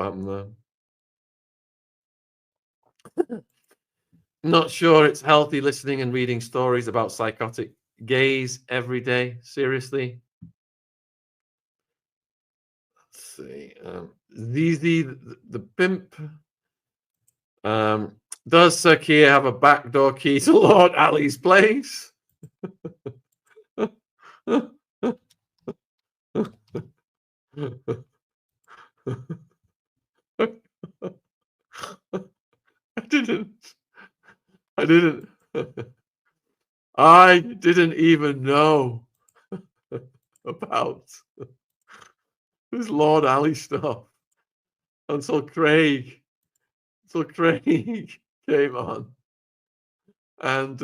happened there. Not sure it's healthy listening and reading stories about psychotic gays every day. Seriously. Let's see. The pimp. Does Sir Keir have a backdoor key to Lord Ali's place? I didn't even know about this Lord Ali stuff until Craig came on. And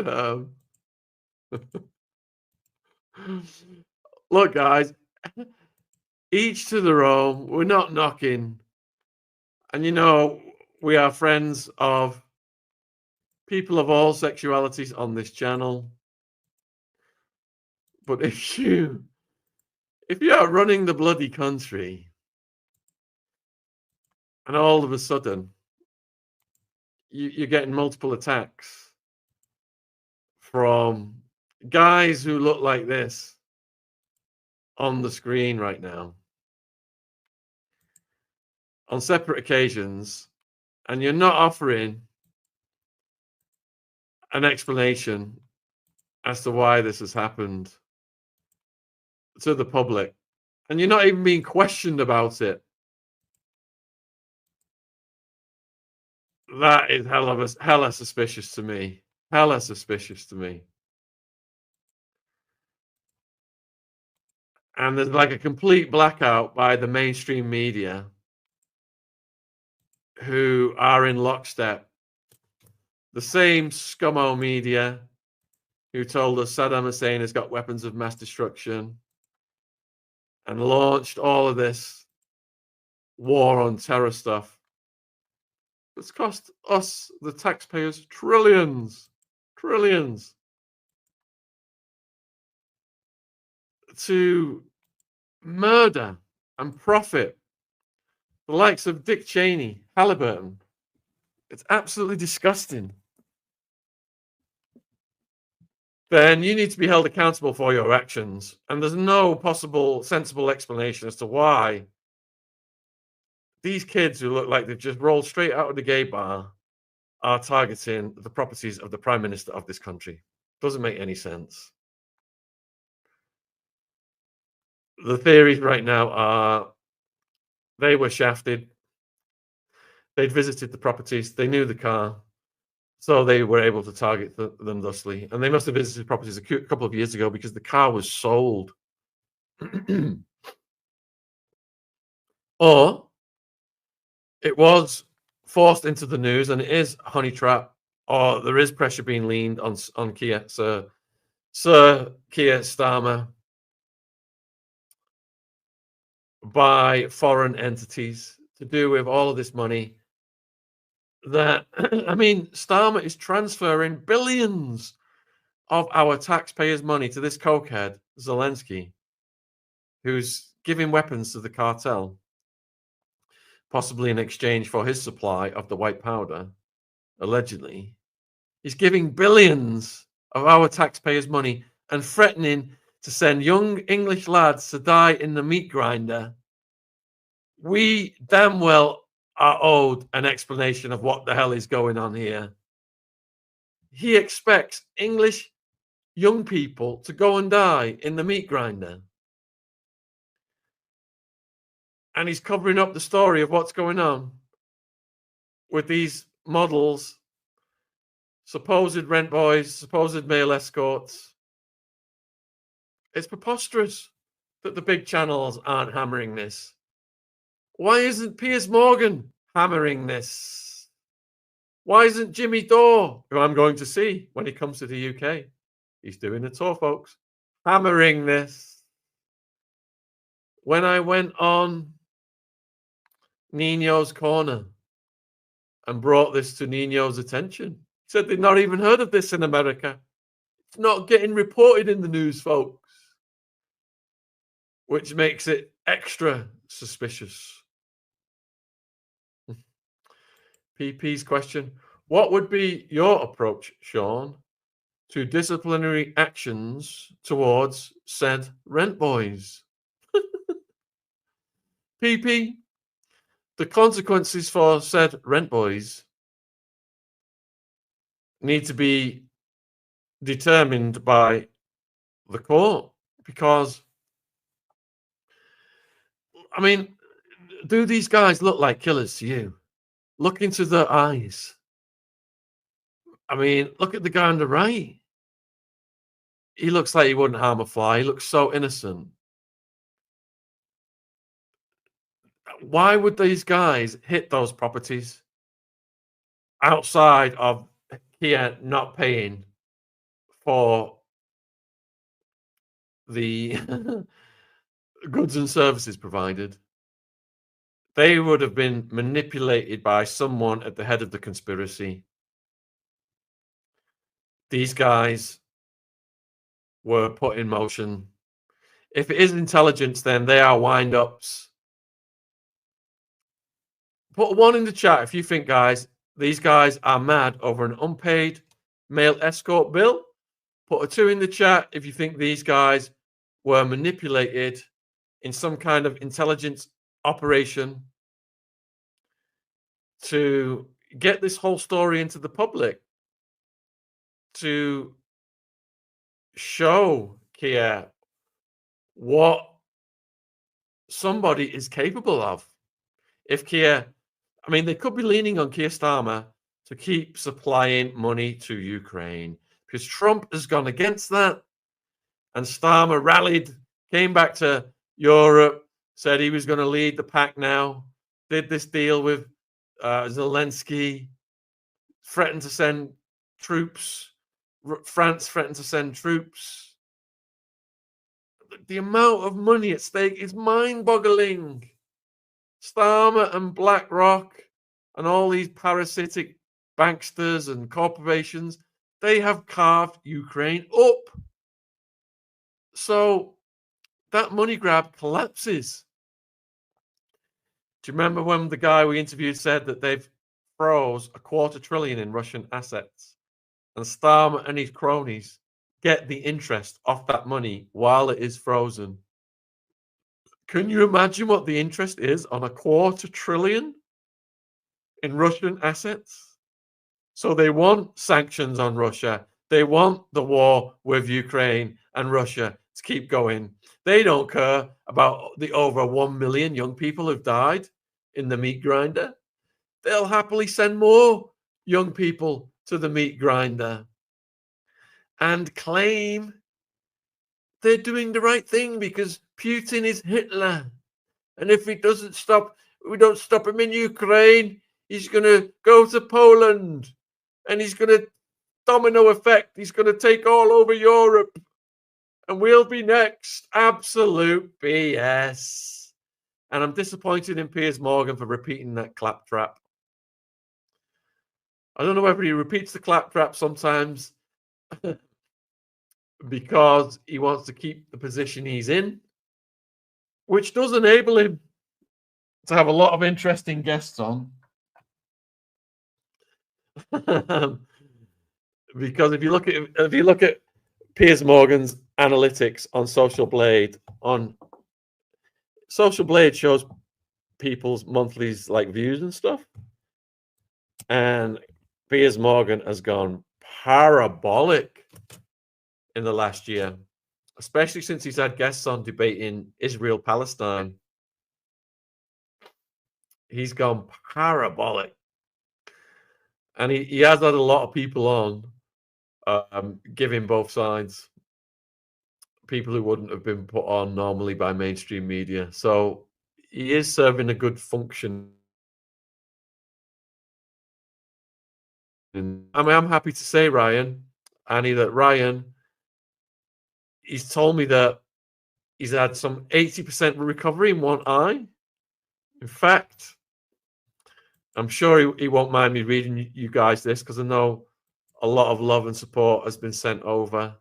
look, guys, each to their own. We're not knocking. And you know, we are friends of people of all sexualities on this channel. But if you are running the bloody country and all of a sudden you're getting multiple attacks from guys who look like this on the screen right now on separate occasions, and you're not offering an explanation as to why this has happened to the public, and you're not even being questioned about it, that is hella suspicious to me. Hella suspicious to me. And there's like a complete blackout by the mainstream media who are in lockstep. The same scummo media who told us Saddam Hussein has got weapons of mass destruction and launched all of this war on terror stuff. It's cost us, the taxpayers, trillions to murder and profit the likes of Dick Cheney, Halliburton. It's absolutely disgusting. Then you need to be held accountable for your actions. And there's no possible sensible explanation as to why these kids who look like they've just rolled straight out of the gay bar are targeting the properties of the Prime Minister of this country. Doesn't make any sense. The theories right now are they were shafted. They'd visited the properties. They knew the car. So they were able to target them thusly. And they must have visited properties a couple of years ago because the car was sold. Or it was forced into the news and it is a honey trap, or there is pressure being leaned on Keir, Sir Keir Starmer, by foreign entities to do with all of this money that, I mean, Starmer is transferring billions of our taxpayers' money to this cokehead, Zelensky, who's giving weapons to the cartel, possibly in exchange for his supply of the white powder, allegedly. He's giving billions of our taxpayers' money and threatening to send young English lads to die in the meat grinder. We damn well are owed an explanation of what the hell is going on here. He expects English young people to go and die in the meat grinder. And he's covering up the story of what's going on with these models, supposed rent boys, supposed male escorts. It's preposterous that the big channels aren't hammering this. Why isn't Piers Morgan hammering this? Why isn't Jimmy Dore, who I'm going to see when he comes to the UK, he's doing a tour, folks, hammering this? When I went on Nino's Corner and brought this to Nino's attention, he said they'd not even heard of this in America. It's not getting reported in the news, folks, which makes it extra suspicious. PP's question: what would be your approach, Shaun, to disciplinary actions towards said rent boys? PP, the consequences for said rent boys need to be determined by the court, because, I mean, do these guys look like killers to you? Look into their eyes. I mean, look at the guy on the right. He looks like he wouldn't harm a fly. He looks so innocent. Why would these guys hit those properties outside of Keir not paying for the goods and services provided? They would have been manipulated by someone at the head of the conspiracy. These guys were put in motion. If it is intelligence, then they are wind-ups. Put 1 in the chat if you think, guys, these guys are mad over an unpaid male escort bill. Put a 2 in the chat if you think these guys were manipulated in some kind of intelligence operation to get this whole story into the public, to show Keir what somebody is capable of. If Keir, I mean, they could be leaning on Keir Starmer to keep supplying money to Ukraine, because Trump has gone against that, and Starmer rallied, came back to Europe, said he was going to lead the pack now, did this deal with Zelensky, threatened to send troops. France threatened to send troops. The amount of money at stake is mind-boggling. Starmer and BlackRock and all these parasitic banksters and corporations, they have carved Ukraine up. So that money grab collapses. Do you remember when the guy we interviewed said that they've froze $250 billion in Russian assets, and Starmer and his cronies get the interest off that money while it is frozen? Can you imagine what the interest is on $250 billion in Russian assets? So they want sanctions on Russia. They want the war with Ukraine and Russia to keep going. They don't care about the over 1 million young people who've died in the meat grinder. They'll happily send more young people to the meat grinder and claim they're doing the right thing because Putin is Hitler. And if he doesn't stop, we don't stop him in Ukraine, he's going to go to Poland and he's going to domino effect. He's going to take all over Europe and we'll be next. Absolute BS. And I'm disappointed in Piers Morgan for repeating that claptrap. I don't know whether he repeats the claptrap sometimes because he wants to keep the position he's in, which does enable him to have a lot of interesting guests on. Because if you look at Piers Morgan's analytics on Social Blade shows people's monthlies like views and stuff, and Piers Morgan has gone parabolic in the last year, especially since he's had guests on debating Israel Palestine. He's gone parabolic, and he has had a lot of people on giving both sides, people who wouldn't have been put on normally by mainstream media. So he is serving a good function. I mean, I'm happy to say, Annie, that Ryan, he's told me that he's had some 80% recovery in one eye. In fact, I'm sure he won't mind me reading you guys this, because I know a lot of love and support has been sent over.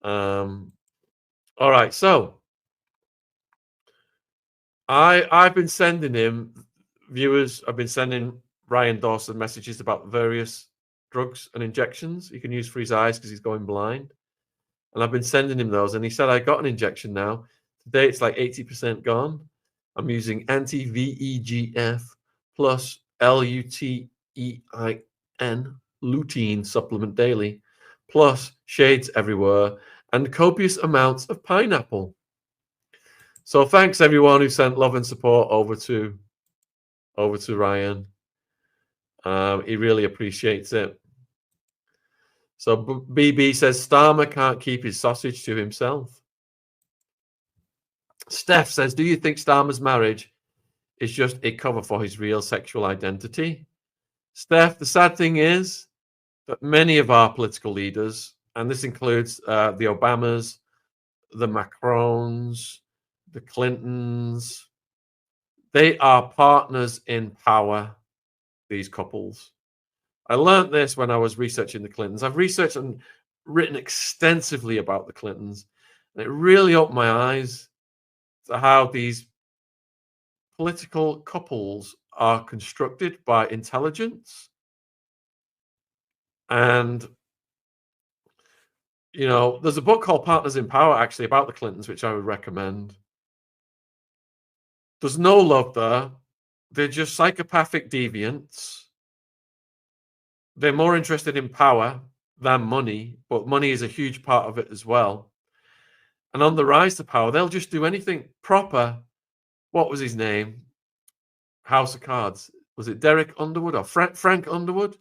All right, so I've been sending him, viewers, I've been sending Ryan Dawson messages about various drugs and injections he can use for his eyes because he's going blind. And I've been sending him those, and he said, I got an injection now. Today it's like 80% gone. I'm using anti-VEGF plus lutein, lutein supplement daily, plus shades everywhere, and copious amounts of pineapple. So thanks everyone who sent love and support over to Ryan. He really appreciates it. So BB says Starmer can't keep his sausage to himself. Steph says, do you think Starmer's marriage is just a cover for his real sexual identity? Steph, the sad thing is that many of our political leaders, and this includes the Obamas, the Macrons, the Clintons, they are partners in power, these couples. I learned this when I was researching the Clintons. I've researched and written extensively about the Clintons, and it really opened my eyes to how these political couples are constructed by intelligence. And, you know, there's a book called Partners in Power, actually, about the Clintons, which I would recommend. There's no love there. They're just psychopathic deviants. They're more interested in power than money, but money is a huge part of it as well. And on the rise to power, they'll just do anything proper. What was his name? House of Cards. Was it Derek Underwood or Frank Underwood?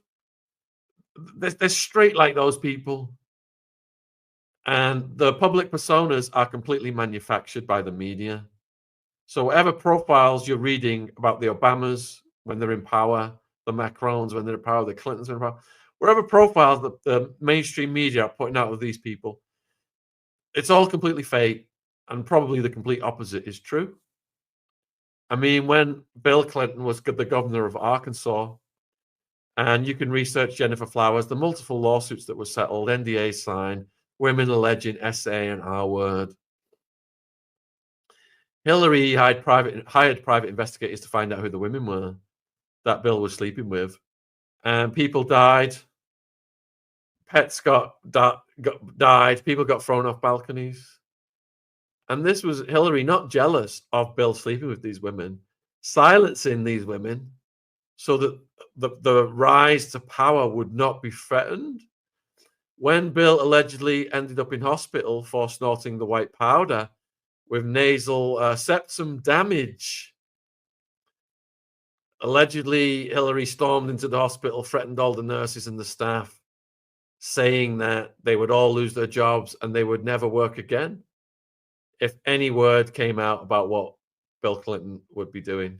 They're straight like those people. And the public personas are completely manufactured by the media. So whatever profiles you're reading about the Obamas when they're in power, the Macrons when they're in power, the Clintons when they're in power, whatever profiles the mainstream media are putting out of these people, it's all completely fake, and probably the complete opposite is true. I mean, when Bill Clinton was the governor of Arkansas, and you can research Jennifer Flowers, the multiple lawsuits that were settled, NDAs signed, women alleging SA and R word. Hillary hired private investigators to find out who the women were that Bill was sleeping with. And people died. Pets died. People got thrown off balconies. And this was Hillary not jealous of Bill sleeping with these women, silencing these women so that the rise to power would not be threatened. When Bill allegedly ended up in hospital for snorting the white powder with nasal septum damage, allegedly Hillary stormed into the hospital, threatened all the nurses and the staff, saying that they would all lose their jobs and they would never work again if any word came out about what Bill Clinton would be doing.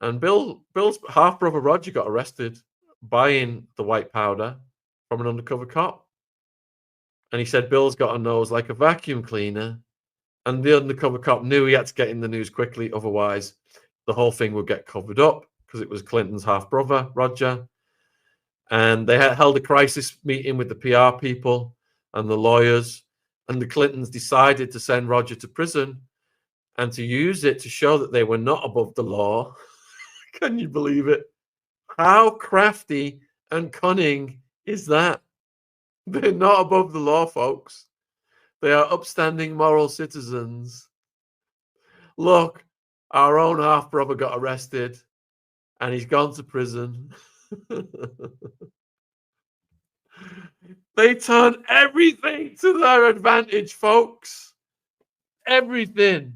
And Bill's half-brother Roger got arrested buying the white powder from an undercover cop. And he said Bill's got a nose like a vacuum cleaner. And the undercover cop knew he had to get in the news quickly, otherwise the whole thing would get covered up, because it was Clinton's half-brother, Roger. And they held a crisis meeting with the PR people and the lawyers, and the Clintons decided to send Roger to prison and to use it to show that they were not above the law. Can you believe it? How crafty and cunning is that? They're not above the law, folks. They are upstanding moral citizens. Look, our own half-brother got arrested and he's gone to prison. They turn everything to their advantage, folks. Everything.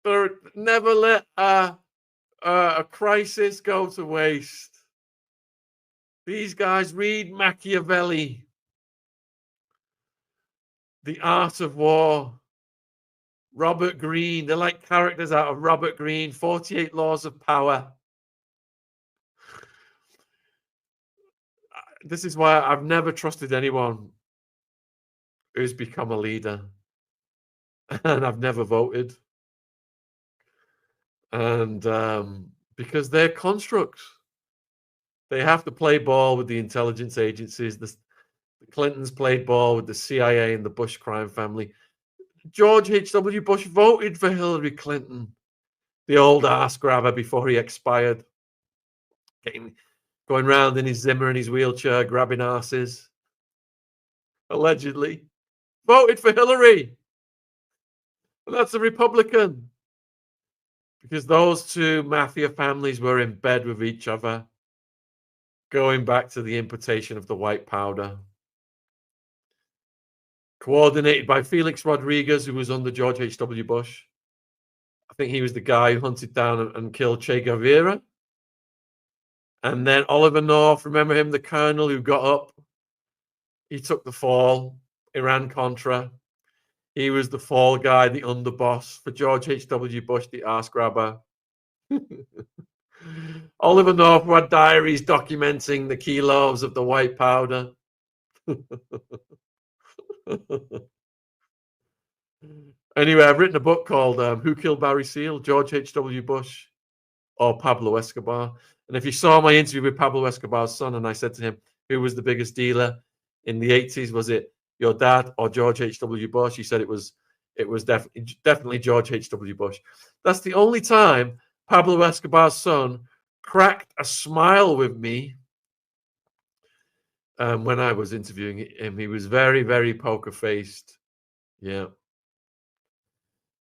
They never let a crisis go to waste. These guys read Machiavelli, The Art of War, Robert Greene. They're like characters out of Robert Greene, 48 Laws of Power. This is why I've never trusted anyone who's become a leader. And I've never voted. And because they're constructs. They have to play ball with the intelligence agencies. The Clintons played ball with the CIA and the Bush crime family. George H.W. Bush voted for Hillary Clinton. The old ass grabber before he expired. Going round in his Zimmer in his wheelchair, grabbing asses. Allegedly. Voted for Hillary. And that's a Republican. Because those two mafia families were in bed with each other, going back to the importation of the white powder. Coordinated by Felix Rodriguez, who was under George H.W. Bush. I think he was the guy who hunted down and killed Che Guevara. And then Oliver North, remember him, the colonel who got up? He took the fall, Iran-Contra. He was the fall guy, the underboss for George H.W. Bush, the ass grabber. Oliver North had diaries documenting the kilos of the white powder. Anyway, I've written a book called Who Killed Barry Seal, George H.W. Bush or Pablo Escobar. And if you saw my interview with Pablo Escobar's son, and I said to him, who was the biggest dealer in the 80s? Was it your dad or George H.W. Bush? He said it was definitely George H.W. Bush. That's the only time Pablo Escobar's son cracked a smile with me when I was interviewing him. He was very, very poker-faced. Yeah.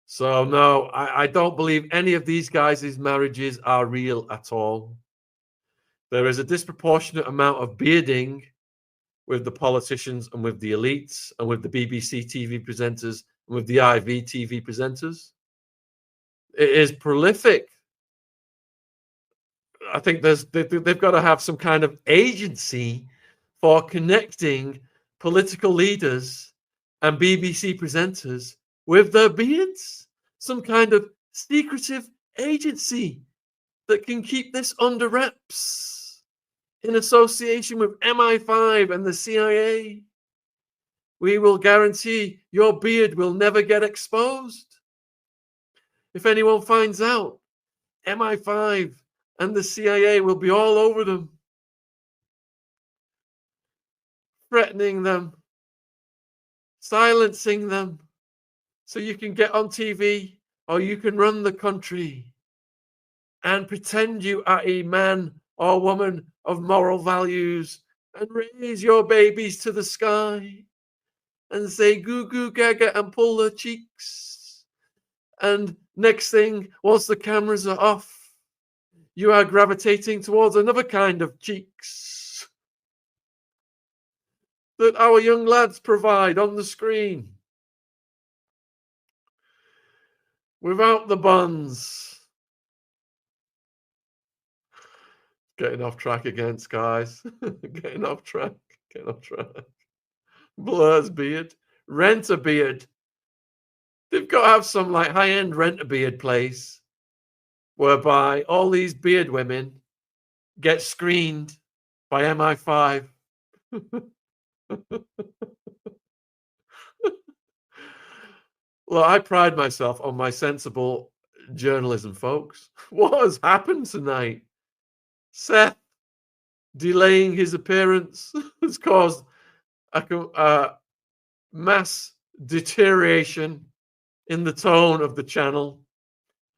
So, no, I don't believe any of these guys' marriages are real at all. There is a disproportionate amount of bearding with the politicians and with the elites and with the BBC TV presenters and with the IV TV presenters. It is prolific. I think they've got to have some kind of agency for connecting political leaders and BBC presenters with their beards. Some kind of secretive agency that can keep this under wraps in association with MI5 and the CIA. We will guarantee your beard will never get exposed. If anyone finds out, MI5 and the CIA will be all over them, threatening them, silencing them, so you can get on TV or you can run the country and pretend you are a man or woman of moral values and raise your babies to the sky and say goo goo gaga and pull their cheeks. And next thing, once the cameras are off, you are gravitating towards another kind of cheeks that our young lads provide on the screen. Without the buns. Getting off track again, guys. Getting off track. Blur's beard. Rent a beard. They've got to have some like high-end rent a beard place whereby all these beard women get screened by MI5. Well, I pride myself on my sensible journalism, folks. What has happened tonight? Seth delaying his appearance has caused a mass deterioration in the tone of the channel.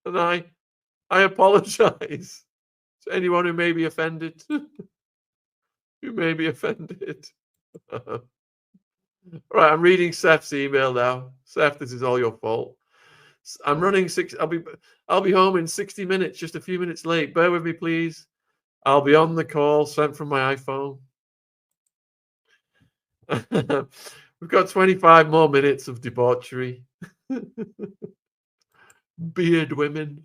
And I apologize to anyone who may be offended. Right, I'm reading Seth's email now. Seth, this is all your fault. I'm running I'll be home in 60 minutes, just a few minutes late. Bear with me, please. I'll be on the call, sent from my iPhone. We've got 25 more minutes of debauchery. Beard women.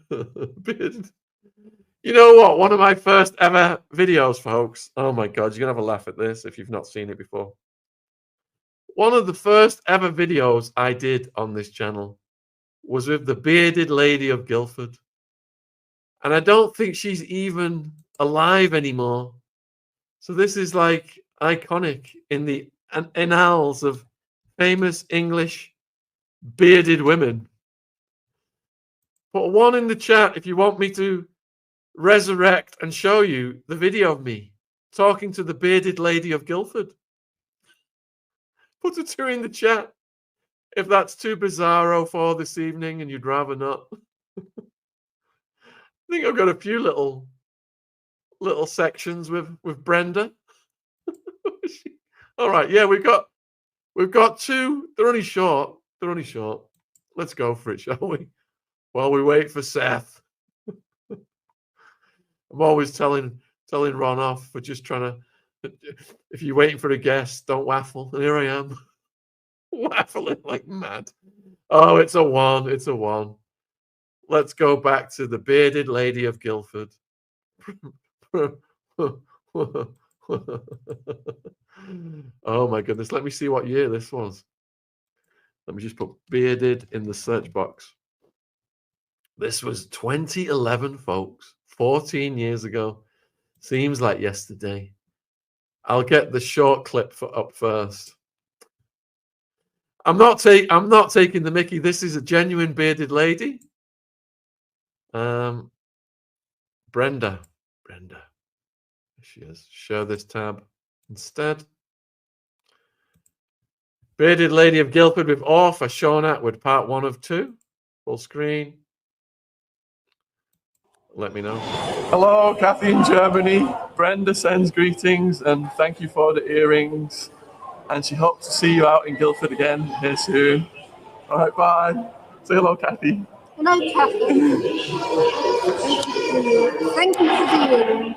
Beard. You know what? One of my first ever videos, folks. Oh my God, you're going to have a laugh at this if you've not seen it before. One of the first ever videos I did on this channel was with the bearded lady of Guildford. And I don't think she's even alive anymore. So this is like iconic in the annals of famous English bearded women. Put one in the chat if you want me to resurrect and show you the video of me talking to the bearded lady of Guildford. Put a 2 in the chat if that's too bizarro for this evening and you'd rather not. think I've got a few little sections with Brenda. All right, yeah, we've got two. They're only short. Let's go for it, shall we? While we wait for Seth. I'm always telling Ron off for just trying to. If you're waiting for a guest, don't waffle. And here I am, waffling like mad. Oh, it's a one. It's a one. Let's go back to the bearded lady of Guildford. Oh my goodness. Let me see what year this was. Let me just put bearded in the search box. This was 2011, folks. 14 years ago. Seems like yesterday. I'll get the short clip up first. I'm not taking the mickey. This is a genuine bearded lady. Brenda. There she is. Share this tab instead. Bearded Lady of Guildford with author Shaun Attwood, part 1 of 2. Full screen. Let me know. Hello, Kathy in Germany. Brenda sends greetings and thank you for the earrings. And she hopes to see you out in Guildford again here soon. All right, bye. Say hello, Kathy. Hello, Kathy. Thank you for the earrings.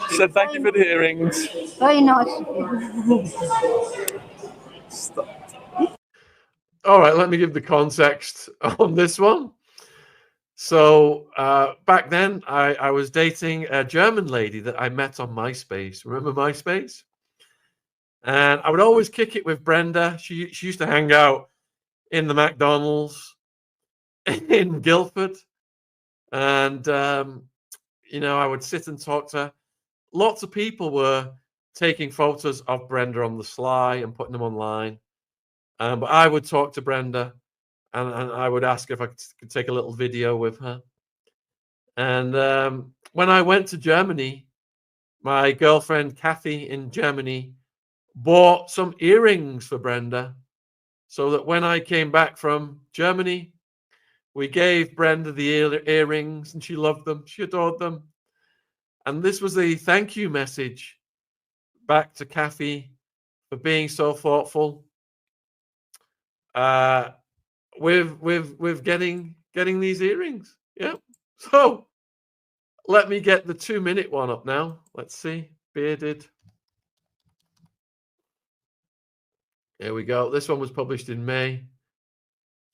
She said thank you for the earrings. Very nice of you. Stop. All right, let me give the context on this one. So back then, I was dating a German lady that I met on MySpace. Remember MySpace? And I would always kick it with Brenda. She used to hang out in the McDonald's in Guildford. And, you know, I would sit and talk to her. Lots of people were taking photos of Brenda on the sly and putting them online. But I would talk to Brenda and I would ask if I could take a little video with her. And when I went to Germany, my girlfriend Kathy in Germany bought some earrings for Brenda so that when I came back from Germany, we gave Brenda the earrings and she loved them. She adored them. And this was a thank you message back to Kathy for being so thoughtful. With getting these earrings. Yeah. So let me get the 2-minute one up now. Let's see. Bearded. Here we go. This one was published in May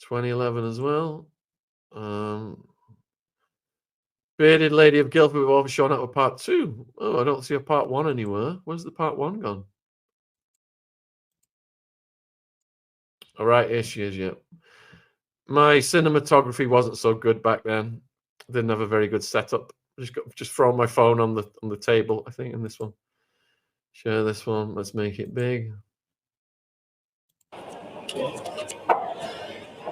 2011 as well. Bearded Lady of Guildford with author Shaun Attwood part 2. Oh, I don't see a part 1 anywhere. Where's the part 1 gone? All right, here she is. Yeah. My cinematography wasn't so good back then. Didn't have a very good setup. Just throw my phone on the table, I think, in this one. Share this one. Let's make it big.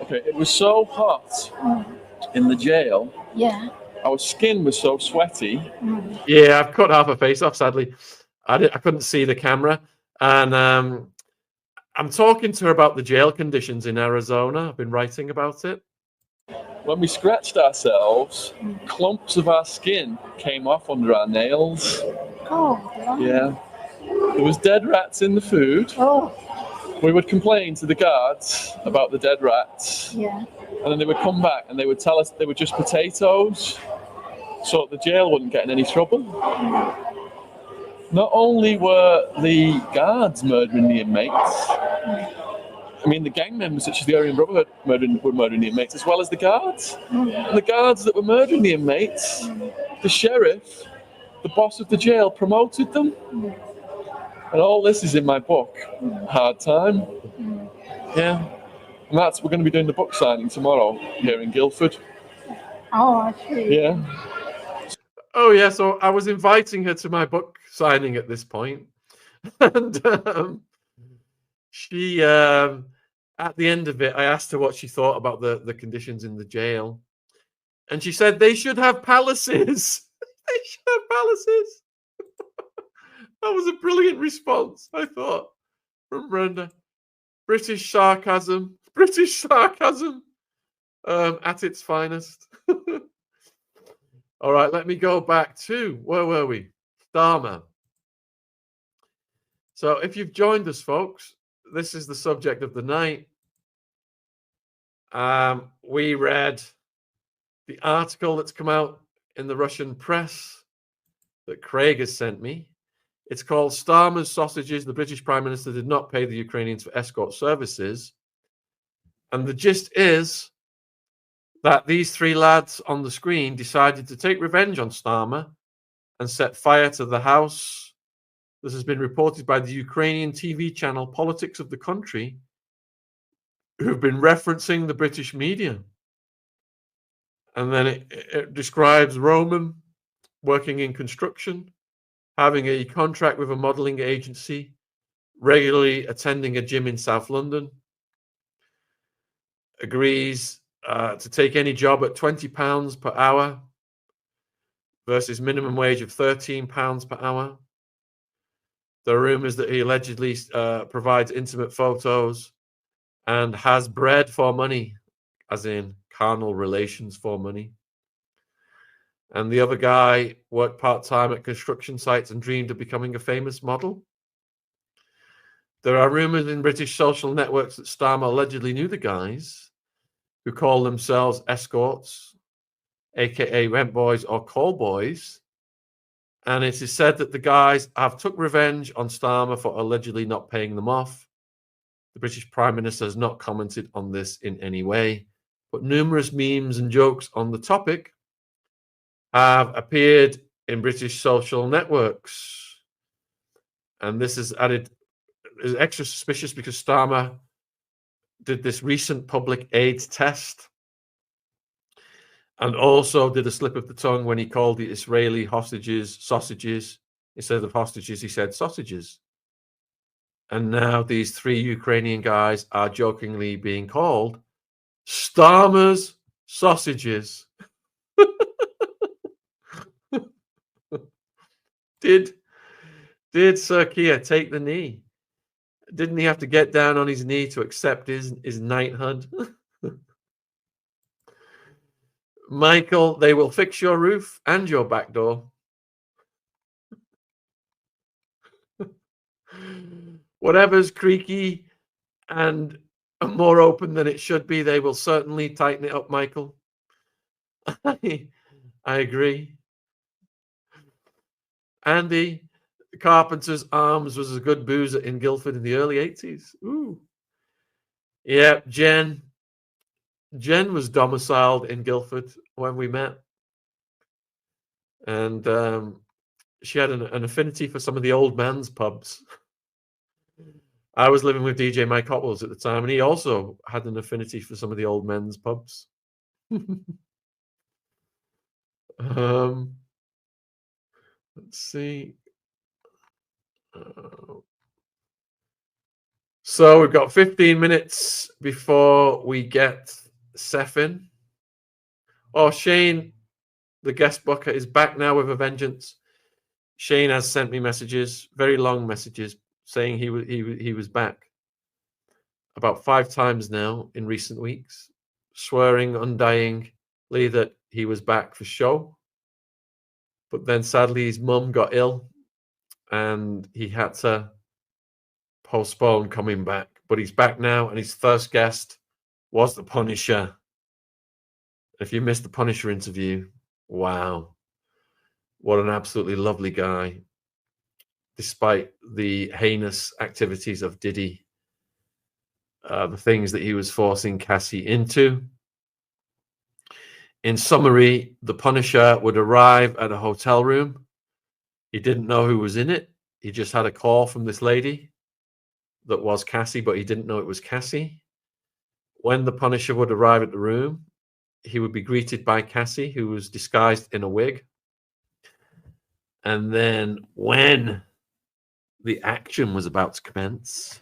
Okay, it was so hot in the jail. Yeah. Our skin was so sweaty. Yeah, I've cut half her face off, sadly. I couldn't see the camera. And I'm talking to her about the jail conditions in Arizona. I've been writing about it. When we scratched ourselves, clumps of our skin came off under our nails. Oh, wow. Yeah. There was dead rats in the food. Oh. We would complain to the guards about the dead rats. Yeah. And then they would come back and they would tell us they were just potatoes, so the jail wouldn't get in any trouble. Not only were the guards murdering the inmates, I mean, the gang members, such as the Aryan Brotherhood, were murdering the inmates, as well as the guards. And the guards that were murdering the inmates, the sheriff, the boss of the jail, promoted them. And all this is in my book, Hard Time. Yeah. And we're going to be doing the book signing tomorrow here in Guildford. Oh, I see. Yeah. Oh, yeah. So I was inviting her to my book signing at this point. And she, at the end of it, I asked her what she thought about the conditions in the jail. And she said they should have palaces. They should have palaces. That was a brilliant response, I thought, from Brenda. British sarcasm at its finest. All right, let me go back to, where were we? Starmer. So if you've joined us, folks, this is the subject of the night. We read the article that's come out in the Russian press that Craig has sent me. It's called Starmer's Sausages. The British Prime Minister did not pay the Ukrainians for escort services. And the gist is that these three lads on the screen decided to take revenge on Starmer and set fire to the house. This has been reported by the Ukrainian TV channel Politics of the Country, who've been referencing the British media. And then it describes Roman working in construction, having a contract with a modeling agency, regularly attending a gym in South London, agrees to take any job at £20 per hour versus minimum wage of £13 per hour. There are rumors that he allegedly provides intimate photos and has bread for money, as in carnal relations for money. And the other guy worked part-time at construction sites and dreamed of becoming a famous model. There are rumors in British social networks that Starmer allegedly knew the guys who call themselves escorts, aka rent boys or call boys. And it is said that the guys have took revenge on Starmer for allegedly not paying them off. The British Prime Minister has not commented on this in any way, but numerous memes and jokes on the topic have appeared in British social networks. And this is extra suspicious because Starmer did this recent public AIDS test and also did a slip of the tongue when he called the Israeli hostages sausages. Instead of hostages, he said sausages. And now these three Ukrainian guys are jokingly being called Starmer's sausages. Did Sir Keir take the knee? Didn't he have to get down on his knee to accept his knighthood? Michael, they will fix your roof and your back door. Whatever's creaky and more open than it should be, they will certainly tighten it up, Michael. I agree. Andy, Carpenter's Arms was a good boozer in Guildford in the early 80s. Ooh. Yeah, Jen was domiciled in Guildford when we met. And she had an affinity for some of the old man's pubs. I was living with DJ Mike Hotwells at the time, and he also had an affinity for some of the old men's pubs. Let's see. So we've got 15 minutes before we get Seth in. Oh, Shane, the guest booker, is back now with a vengeance. Shane has sent me messages, very long messages, saying he was back about 5 times now in recent weeks, swearing undyingly that he was back for show. But then sadly his mum got ill and he had to postpone coming back. But he's back now, and his first guest was The Punisher. If you missed the Punisher interview, wow, what an absolutely lovely guy, despite the heinous activities of Diddy, the things that he was forcing Cassie into. In summary, The Punisher would arrive at a hotel room. He didn't know who was in it. He just had a call from this lady that was Cassie, but he didn't know it was Cassie. When The Punisher would arrive at the room, he would be greeted by Cassie, who was disguised in a wig. And then when the action was about to commence,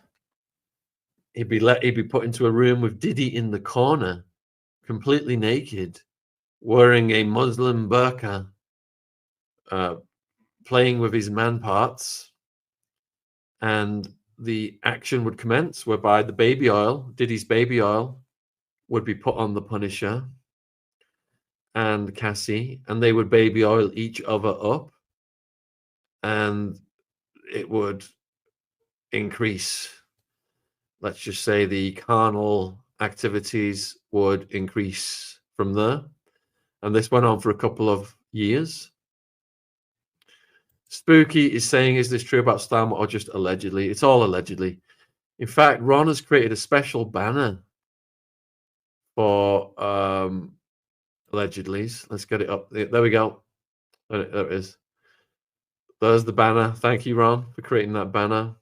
he'd be put into a room with Diddy in the corner, completely naked, wearing a Muslim burqa, playing with his man parts, and the action would commence, whereby the baby oil, Diddy's baby oil, would be put on the Punisher, and Cassie, and they would baby oil each other up, and it would increase. Let's just say the carnal activities would increase from there. And this went on for a couple of years. Spooky is saying, is this true about Starmer or just allegedly? It's all allegedly. In fact, Ron has created a special banner for allegedly. Let's get it up. There we go. There it is. There's the banner. Thank you, Ron, for creating that banner.